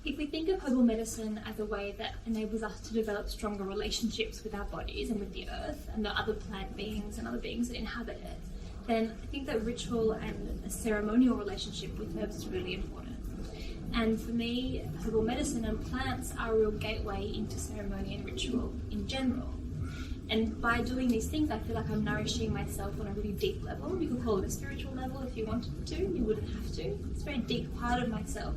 If we think of herbal medicine as a way that enables us to develop stronger relationships with our bodies and with the earth and the other plant beings and other beings that inhabit it, then I think that ritual and a ceremonial relationship with herbs is really important. And for me, herbal medicine and plants are a real gateway into ceremony and ritual in general. And by doing these things, I feel like I'm nourishing myself on a really deep level. You could call it a spiritual level if you wanted to, you wouldn't have to. It's a very deep part of myself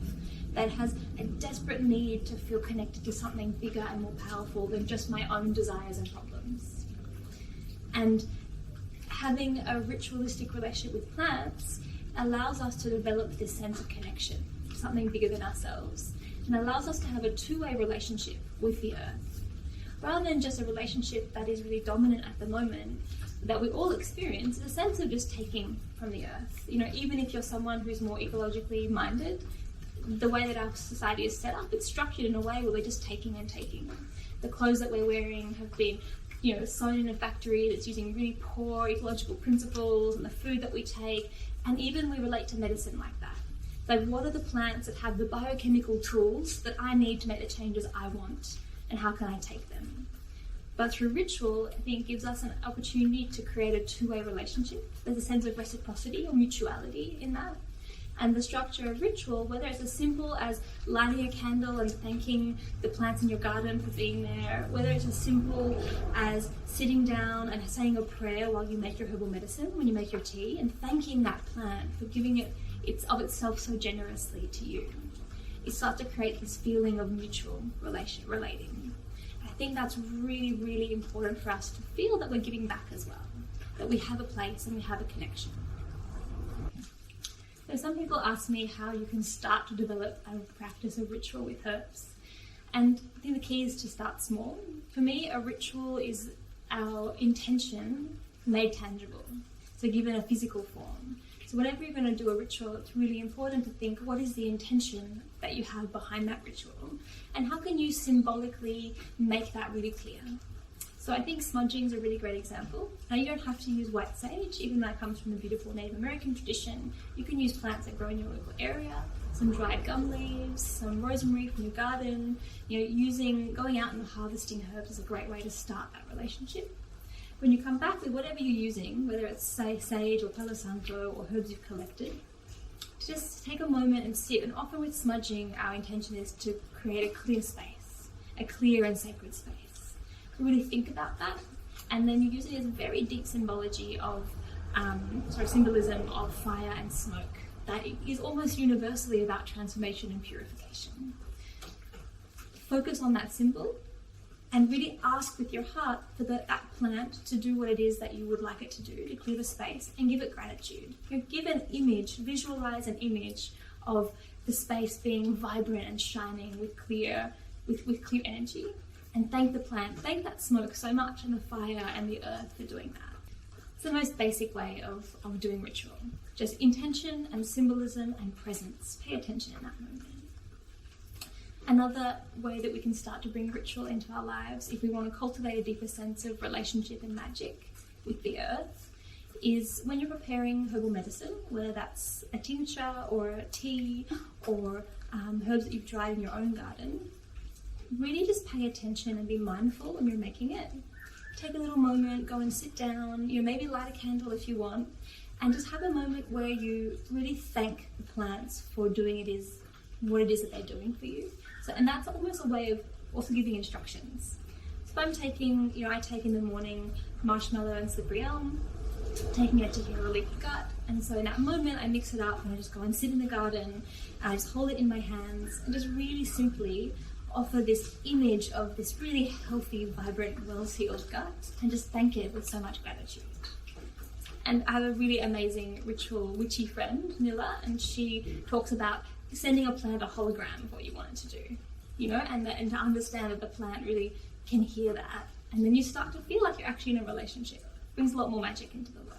that has a desperate need to feel connected to something bigger and more powerful than just my own desires and problems. And having a ritualistic relationship with plants allows us to develop this sense of connection to something bigger than ourselves, and allows us to have a two-way relationship with the earth, rather than just a relationship that is really dominant at the moment that we all experience, a sense of just taking from the earth. You know, even if you're someone who's more ecologically minded, the way that our society is set up, it's structured in a way where we're just taking and taking. The clothes that we're wearing have been, sewn in a factory that's using really poor ecological principles, and the food that we take, and even we relate to medicine like that. So what are the plants that have the biochemical tools that I need to make the changes I want, and how can I take them? But through ritual, I think it gives us an opportunity to create a two-way relationship. There's a sense of reciprocity or mutuality in that. And the structure of ritual, whether it's as simple as lighting a candle and thanking the plants in your garden for being there, whether it's as simple as sitting down and saying a prayer while you make your herbal medicine, when you make your tea, and thanking that plant for giving it of itself so generously to you, it starts to create this feeling of mutual relating. I think that's really, really important for us to feel that we're giving back as well, that we have a place and we have a connection. So some people ask me how you can start to develop a practice of ritual with herbs. And I think the key is to start small. For me, a ritual is our intention made tangible, so given a physical form. So whenever you're going to do a ritual, it's really important to think, what is the intention that you have behind that ritual? And how can you symbolically make that really clear? So I think smudging is a really great example. Now you don't have to use white sage, even though it comes from the beautiful Native American tradition. You can use plants that grow in your local area, some dried gum leaves, some rosemary from your garden. Going out and harvesting herbs is a great way to start that relationship. When you come back with whatever you're using, whether it's sage or palo santo or herbs you've collected, just take a moment and sit. And often with smudging, our intention is to create a clear space, a clear and sacred space. Really think about that, and then you use it as a very deep symbolism of fire and smoke that is almost universally about transformation and purification. Focus on that symbol and really ask with your heart for that plant to do what it is that you would like it to do, to clear the space, and give it gratitude. Give an image, visualize an image of the space being vibrant and shining with clear energy. And thank the plant, thank that smoke so much, and the fire and the earth for doing that. It's the most basic way of doing ritual. Just intention and symbolism and presence. Pay attention in that moment. Another way that we can start to bring ritual into our lives, if we want to cultivate a deeper sense of relationship and magic with the earth, is when you're preparing herbal medicine, whether that's a tincture or a tea or herbs that you've dried in your own garden. Really just pay attention and be mindful when you're making it. Take a little moment, go and sit down, maybe light a candle if you want, and just have a moment where you really thank the plants for doing what it is that they're doing for you. And that's almost a way of also giving instructions. So if I'm taking, I take in the morning marshmallow and slippery elm, taking it to heal a leaky gut, and so in that moment I mix it up and I just go and sit in the garden, and I just hold it in my hands and just really simply offer this image of this really healthy, vibrant, well-sealed gut, and just thank it with so much gratitude. And I have a really amazing ritual witchy friend, Nilla, and she talks about sending a plant a hologram of what you want it to do, and to understand that the plant really can hear that. And then you start to feel like you're actually in a relationship. It brings a lot more magic into the world.